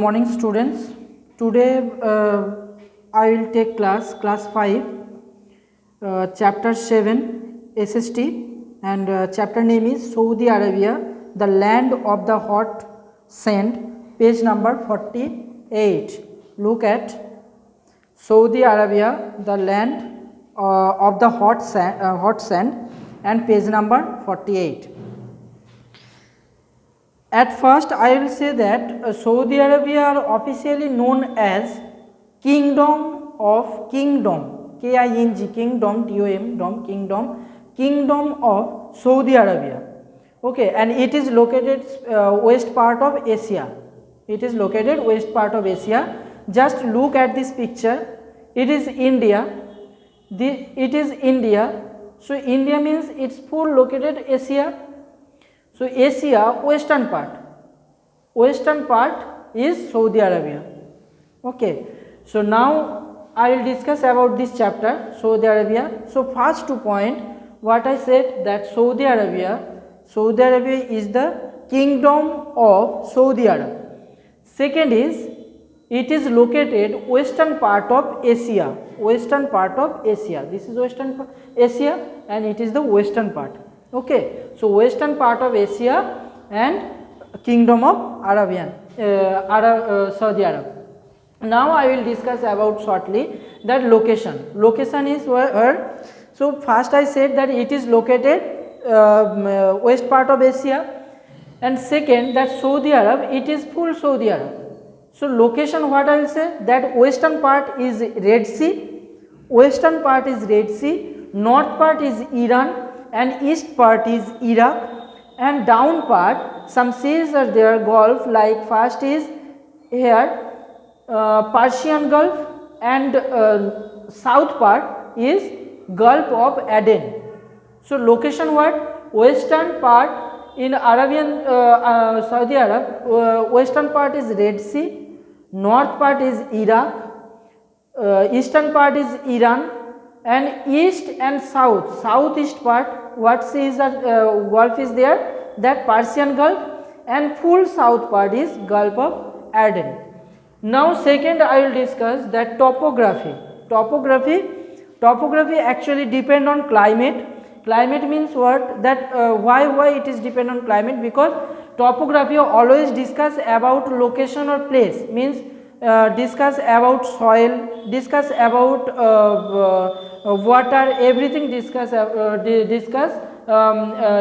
morning students. Today I will take class 5 chapter 7 SST and chapter name is Saudi Arabia, the land of the hot sand, page number 48. Look at Saudi Arabia, the land of the hot sand and page number 48. At first I will say that Saudi Arabia are officially known as Kingdom of Kingdom, K-I-N-G, Kingdom, T-O-M, Kingdom of Saudi Arabia. Okay, and it is located west part of Asia. It is located west part of Asia. Just look at this picture. It is India. It is India. So India means it's full located Asia. So Asia western part is Saudi Arabia. Okay, so now I will discuss about this chapter Saudi Arabia. So first to point what I said, that Saudi Arabia is the kingdom of Saudi Arab. Second is it is located western part of Asia. This is western Asia and it is the western part. Okay, so western part of Asia and Kingdom of Saudi Arab. Now I will discuss about shortly that location. Location is where? So first I said that it is located west part of Asia, and second that Saudi Arab, it is full Saudi Arab. So location, what I will say, that western part is Red Sea, north part is Iran, and east part is Iraq, and down part some seas are there, Gulf, like first is here Persian Gulf, and south part is Gulf of Aden. So location what? Western part in Arabian Saudi Arab, western part is Red Sea, north part is Iraq, eastern part is Iran, and east and southeast part, what seas are Gulf is there, that Persian Gulf, and full south part is Gulf of Aden. Now second I will discuss that topography. Topography actually depend on climate. Climate means what? That why it is depend on climate? Because topography always discuss about location or place, means discuss about soil, discuss about water, everything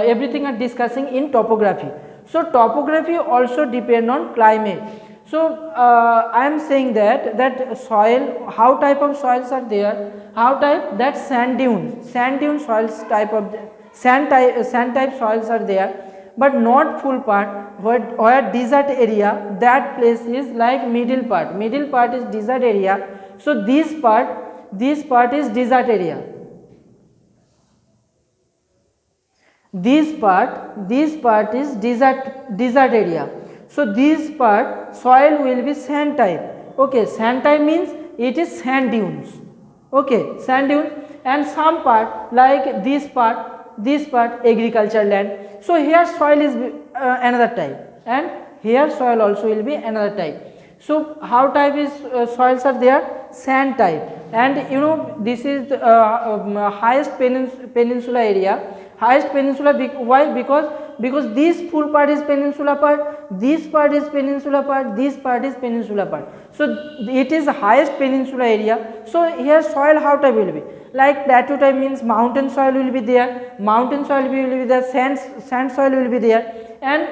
everything are discussing in topography. So topography also depend on climate. So I am saying that soil, how type of soils are there? How type? That sand dune soils type of sand type soils are there, but not full part. Where desert area, that place is like middle part is desert area. So this part is desert area. This part is desert area. So this part soil will be sand type. Okay, sand type means it is sand dunes. Okay, sand dunes, and some part like this part agriculture land. So here soil is another type, and here soil also will be another type. So how type is soils are there? Sand type. And you know, this is the highest peninsula area. Highest peninsula, why? Because this full part is peninsula part, this part is peninsula part, this part is peninsula part. So it is highest peninsula area. So here soil how type will be? Like plateau type means mountain soil will be there, sand soil will be there, and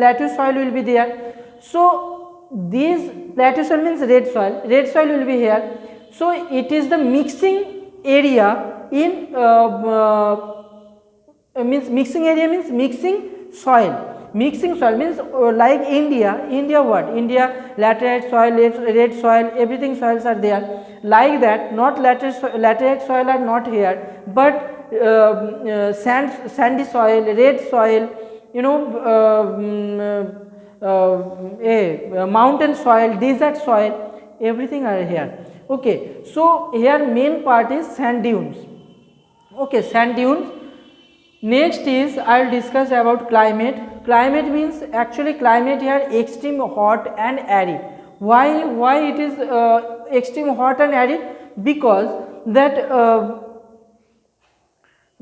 plateau soil will be there. So this plateau soil means red soil will be here. So it is the mixing area in means mixing soil. Mixing soil means like India what? India laterite soil, red soil, everything soils are there. Like that, not laterite soil are not here, but sandy soil, red soil, you know, mountain soil, desert soil, everything are here. Okay, so here main part is sand dunes. Okay, sand dunes. Next is I'll discuss about climate. Climate means actually climate here extreme hot and arid. Why it is extreme hot and arid? Because that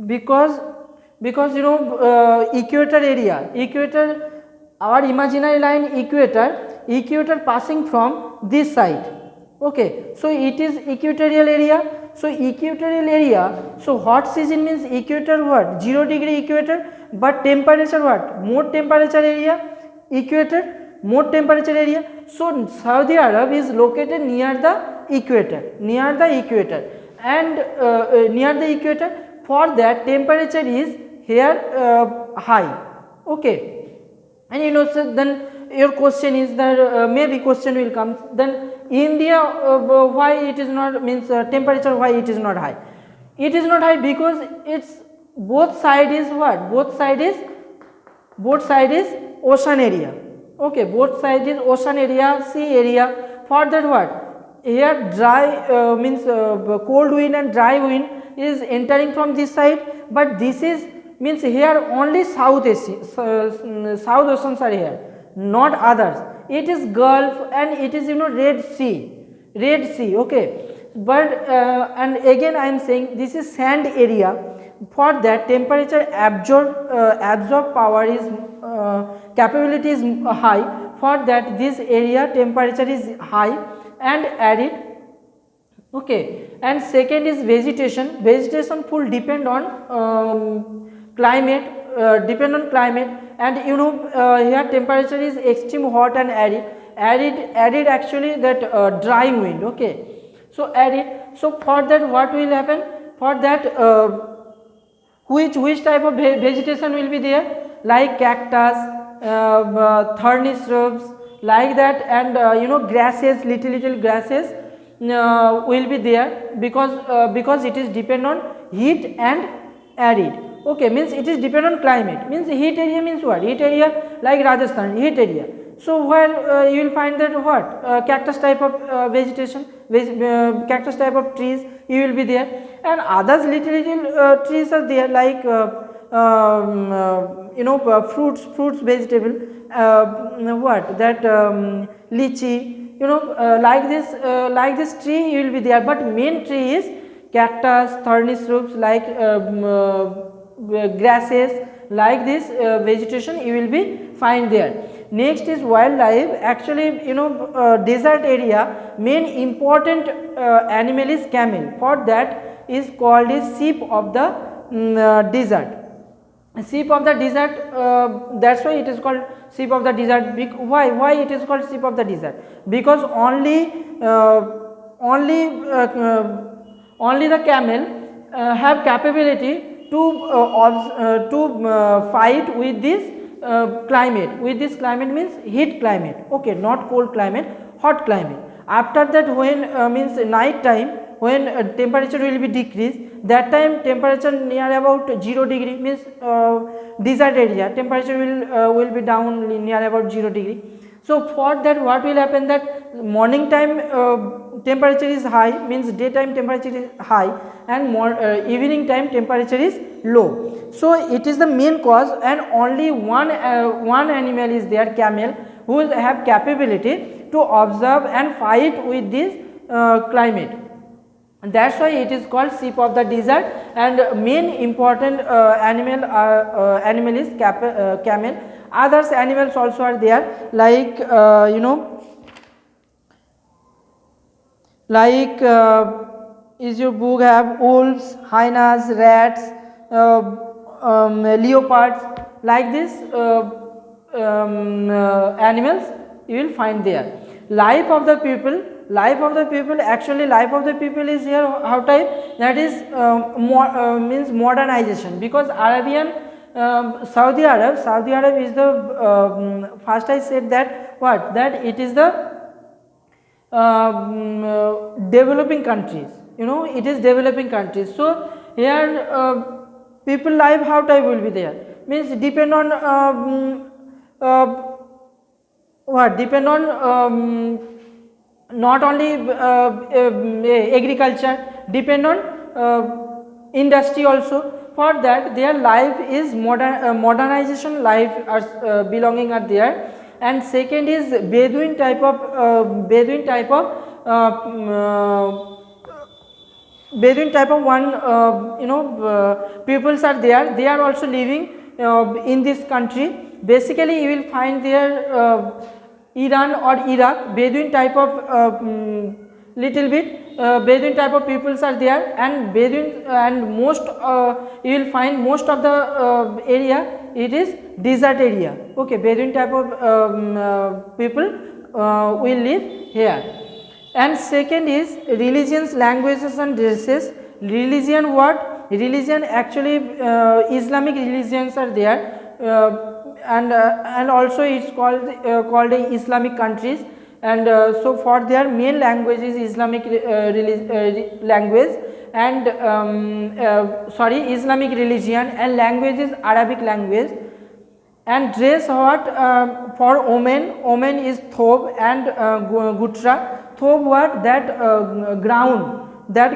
because you know equator area, equator, our imaginary line equator passing from this side. Okay, so it is equatorial area. So equatorial area, so hot season means equator what? 0 degree equator, but temperature what? More temperature area, equator, more temperature area. So Saudi Arab is located near the equator, and near the equator. For that temperature is here high. Okay, and you know, so then your question is that maybe question will come, then India why it is not, means temperature why it is not high? It is not high because it's both side is what? Both side is ocean area. Okay, both side is ocean area, sea area. For that what? Here dry means cold wind and dry wind is entering from this side, but this is means here only South oceans are here, not others. It is Gulf and it is, you know, Red Sea. Okay, but and again I am saying this is sand area. For that temperature absorb power is capability is high. For that this area temperature is high and arid. Okay, and second is vegetation full depend on climate, and you know here temperature is extreme hot and arid actually that dry wind. Okay, so arid. So for that what will happen? For that which type of vegetation will be there? Like cactus, thorny shrubs, like that, and you know, grasses, little grasses will be there, because it is depend on heat and arid. Okay, means it is depend on climate. Means heat area means what? Heat area like Rajasthan, heat area. So where you will find that what? Cactus type of vegetation, cactus type of trees you will be there, and others little trees are there, like you know, fruits vegetable, what that lychee, you know, like this tree you will be there, but main tree is cactus, thorny shrubs, like grasses, like this vegetation you will be find there. Next is wildlife. Actually, you know, desert area main important animal is camel. For that is called as sheep of the desert. Sheep of the desert, that's why it is called sheep of the desert. Why it is called sheep of the desert? Because only the camel have capability to fight with this climate. With this climate means heat climate. Okay, not cold climate, hot climate. After that, when means night time, when temperature will be decreased, that time temperature near about 0 degree, means desert area temperature will be down near about 0 degree. So for that what will happen, that morning time temperature is high, means daytime temperature is high, and evening time temperature is low. So it is the main cause, and only one animal is there, camel, who have capability to observe and fight with this climate. And that's why it is called sheep of the desert, and main important animal is camel. Others animals also are there, like you know, like is your book have wolves, hyenas, rats, leopards, like this animals you will find there. Life of the people, actually life of the people is here how type, that is means modernization, because Arabian Saudi Arab is the first I said that what, that it is the developing countries, you know, it is developing countries. So here people life how type will be there, means depend on what, depend on not only agriculture, depend on industry also. for that their life is modernization life are belonging are there. And second is Bedouin type of one peoples are there, they are also living in this country. Basically you will find there Iran or Iraq, Bedouin type of little bit Bedouin type of peoples are there, and Bedouin and most you will find most of the area it is desert area. Okay, Bedouin type of people will live here. And second is religions, languages and dresses. Religion what? Religion actually Islamic religions are there, and also it's called Islamic countries. And so for their main language is Islamic language, and Islamic religion, and language is Arabic language. And dress what? For women is thobe and gutra. Thobe what? That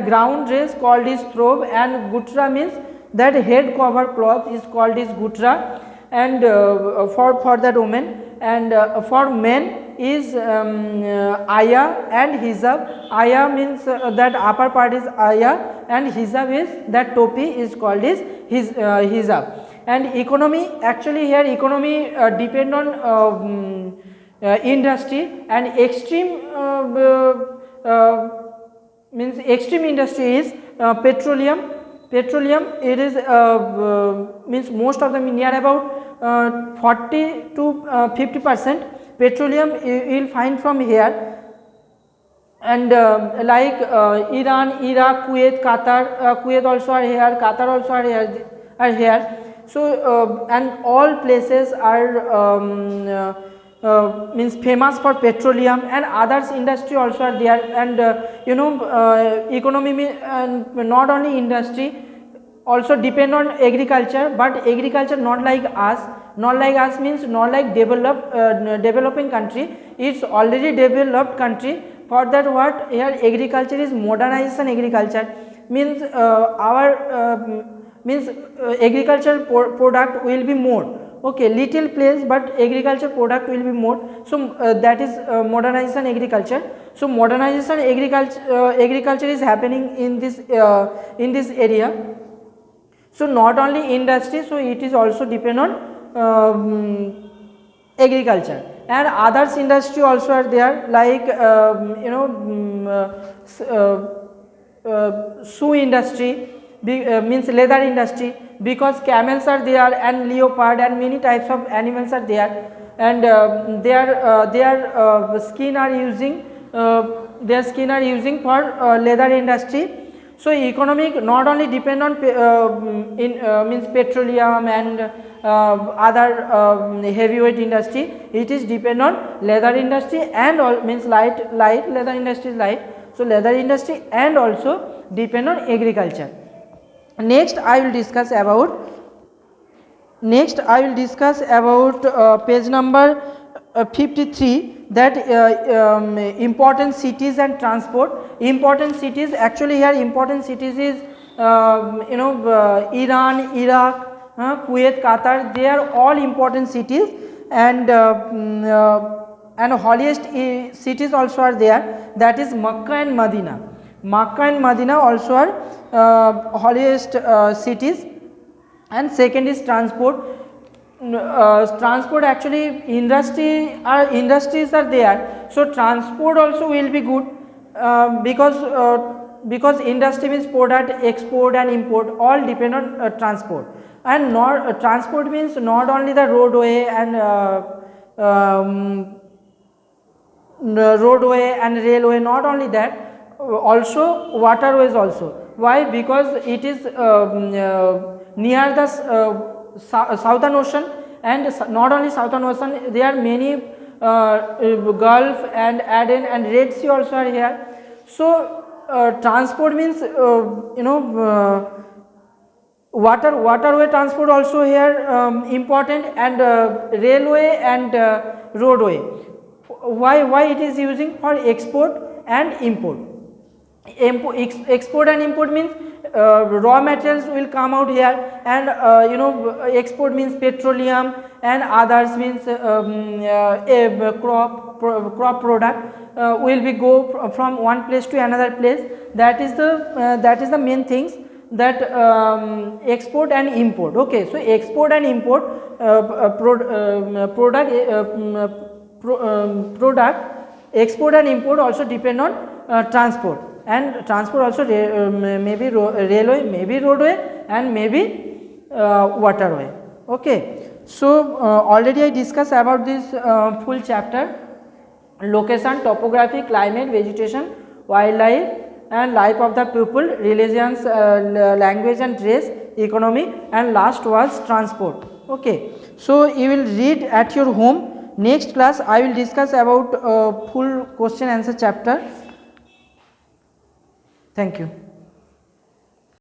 ground dress called is thobe, and gutra means that head cover cloth is called is gutra. And for that woman, and for men is aya and hijab. Aya means that upper part is aya, and hijab is that topi is called is hijab. And economy, actually here economy depend on industry, and extreme means extreme industry is petroleum. It is means most of them near about 40 to 50% petroleum you will find from here. And like Iran, Iraq, Kuwait, Qatar, Kuwait also are here, Qatar also are here. So and all places are means famous for petroleum, and others industry also are there. And economy and not only industry also depend on agriculture, but agriculture not like us means not like developing country, it's already developed country. For that what here agriculture is modernization agriculture, means our means agriculture product will be more. Okay, little place but agriculture product will be more. So that is modernization agriculture. So modernization agriculture is happening in this area. So not only industry, so it is also depend on agriculture. And others industry also are there, like shoe industry, means leather industry, because camels are there, and leopard and many types of animals are there. And their skin are using for leather industry. So economic not only depend on means petroleum and other heavyweight industry, it is depend on leather industry, and all means light leather industry is light. So leather industry and also depend on agriculture. Next I will discuss about page number 53, that important cities and transport. Important cities, actually here important cities is Iran, Iraq, Kuwait, Qatar, they are all important cities. And holiest cities also are there, that is Makkah and Medina. Makkah and Medina also are holiest cities. And second is transport. Transport, actually industries are there, so transport also will be good, because industry means product export and import all depend on transport. And not transport means not only the roadway and railway, not only that, also waterways also. Why? Because it is near the Southern Ocean, and not only Southern Ocean, there are many Gulf and Aden and Red Sea also are here. So transport means waterway transport also here important, and railway and roadway. Why it is using? For export and import. Export and import means raw materials will come out here, and export means petroleum and others means crop product will be go from one place to another place. That is the main things that export and import. Okay, so export and import product export and import also depend on transport, and transport also maybe railway, maybe roadway, and maybe waterway. Okay, so already I discussed about this full chapter: location, topography, climate, vegetation, wildlife and life of the people, religions, language and dress, economy, and last was transport. Okay, so you will read at your home. Next class I will discuss about full question answer chapter. Thank you.